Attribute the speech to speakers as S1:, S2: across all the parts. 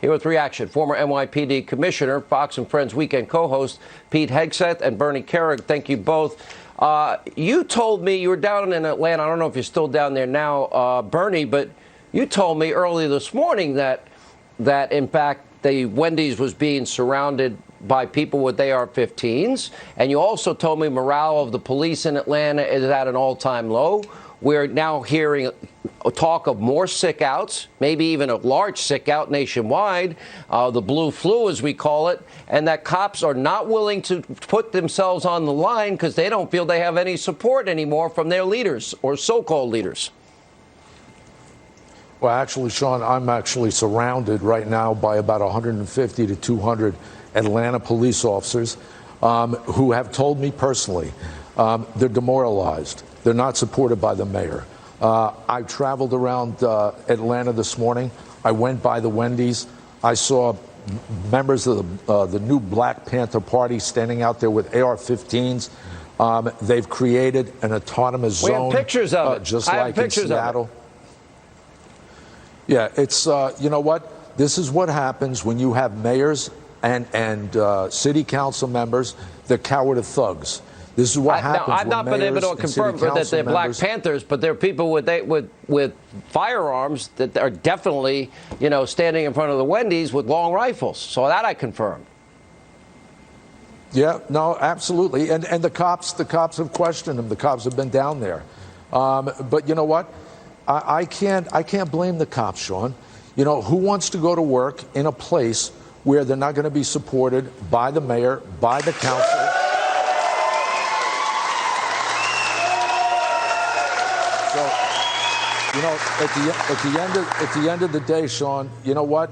S1: Here with reaction, former NYPD Commissioner, Fox and Friends Weekend co-host Pete Hegseth and Bernie Kerik. Thank you both. You told me you were down in Atlanta. I don't know if you're still down there now, Bernie, but you told me earlier this morning that in fact the Wendy's was being surrounded by people with AR-15s. And you also told me morale of the police in Atlanta is at an all-time low. We're now hearing talk of more sick outs, maybe even a large sick out nationwide, the blue flu, as we call it, and that cops are not willing to put themselves on the line because they don't feel they have any support anymore from their leaders or so-called leaders.
S2: Well, actually, Sean, I'm actually surrounded right now by about 150 to 200 Atlanta police officers who have told me personally they're demoralized. They're not supported by the mayor. I traveled around Atlanta this morning. I went by the Wendy's. I saw members of the new Black Panther Party standing out there with AR-15s. They've created an autonomous zone.
S1: We have pictures of it.
S2: Just like in Seattle. Yeah, it's, you know what? This is what happens when you have mayors and city council members that cower to thugs. This is what happens.
S1: Now, I've not been able to confirm that they're Black Panthers, but they're people with firearms that are definitely, you know, standing in front of the Wendy's with long rifles. So that I confirmed.
S2: Yeah, no, absolutely. And the cops have questioned them. The cops have been down there. But you know what? I can't blame the cops, Sean. You know, who wants to go to work in a place where they're not going to be supported by the mayor, by the council? So, you know, at the end of the day, Sean, you know what?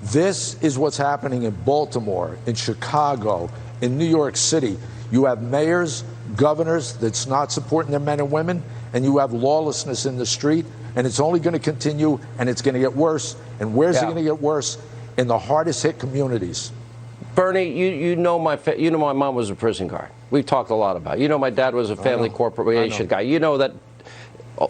S2: This is what's happening in Baltimore, in Chicago, in New York City. You have mayors, governors that's not supporting their men and women, and you have lawlessness in the street, and it's only going to continue, and it's going to get worse. And where's it going to get worse? In the hardest hit communities.
S1: Bernie, you know my mom was a prison guard. We've talked a lot about it. You know my dad was a family corporation guy. You know that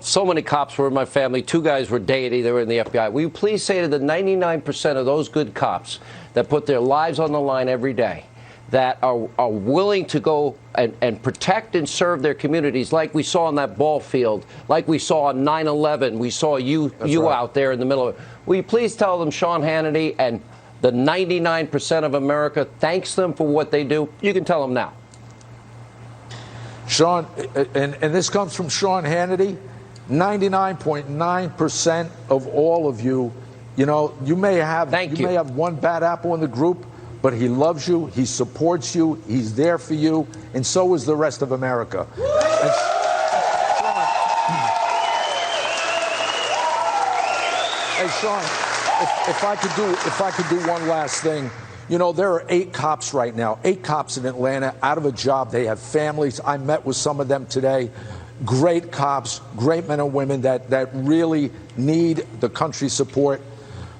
S1: so many cops were in my family. 2 guys were deity. They were in the FBI. Will you please say to the 99% of those good cops that put their lives on the line every day, that are willing to go and protect and serve their communities, like we saw on that ball field, like we saw on 9/11, we saw you out there in the middle of it. Will you please tell them Sean Hannity and the 99% of America thanks them for what they do? You can tell them now.
S2: Sean, and this comes from Sean Hannity, 99.9% of all of you, you know, you may have one bad apple in the group, but he loves you, he supports you, he's there for you, and so is the rest of America. And hey, Sean, if I could do one last thing. You know, there are 8 cops right now, 8 cops in Atlanta out of a job. They have families. I met with some of them today. Great cops, great men and women that really need the country's support.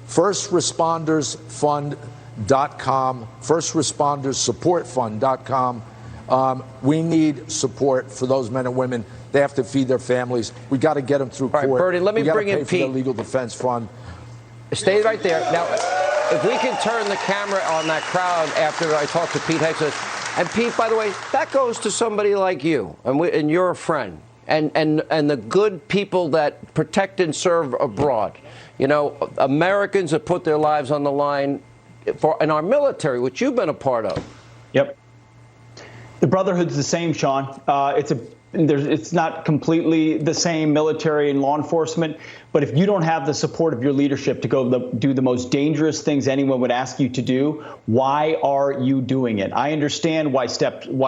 S2: FirstRespondersFund.com, FirstRespondersSupportFund.com. We need support for those men and women. They have to feed their families. We got to get them through court.
S1: All right, Bernie, let me bring in Pete.
S2: For the legal defense fund.
S1: Stay right there. Now, if we can turn the camera on that crowd after I talk to Pete Hegseth. And Pete, by the way, that goes to somebody like you, and you're a friend, and the good people that protect and serve abroad. You know, Americans that put their lives on the line in our military, which you've been a part of.
S3: Yep. The Brotherhood's the same, Sean. It's not completely the same, military and law enforcement, but if you don't have the support of your leadership to go do the most dangerous things anyone would ask you to do, why are you doing it? I understand why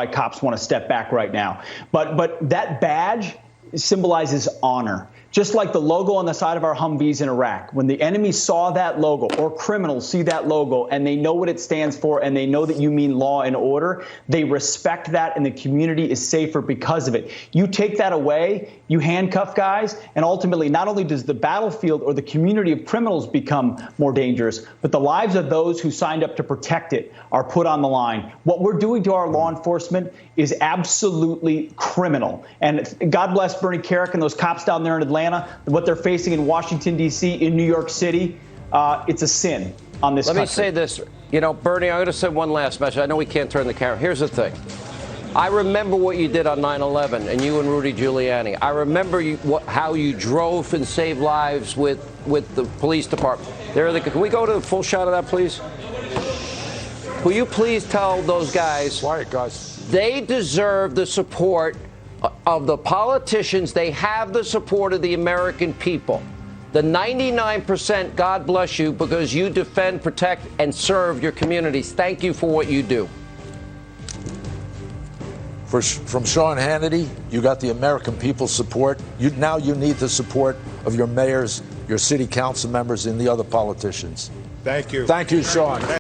S3: cops want to step back right now, but that badge symbolizes honor. Just like the logo on the side of our Humvees in Iraq, when the enemy saw that logo, or criminals see that logo, and they know what it stands for, and they know that you mean law and order, they respect that, and the community is safer because of it. You take that away, you handcuff guys, and ultimately not only does the battlefield or the community of criminals become more dangerous, but the lives of those who signed up to protect it are put on the line. What we're doing to our law enforcement is absolutely criminal. And God bless Bernie Kerik and those cops down there in Atlanta. What they're facing in Washington, D.C., in New York City, it's a sin. on this country.
S1: Let me say this. You know, Bernie, I'm going to say one last message. I know we can't turn the camera. Here's the thing. I remember what you did on 9/11, and you and Rudy Giuliani. I remember how you drove and saved lives with the police department. Can we go to the full shot of that, please? Will you please tell those guys?
S2: Quiet, guys.
S1: They deserve the support of the politicians. They have the support of the American people. The 99%, God bless you, because you defend, protect, and serve your communities. Thank you for what you do.
S2: From Sean Hannity, you got the American people's support. Now you need the support of your mayors, your city council members, and the other politicians.
S4: Thank you.
S2: Thank you, Sean.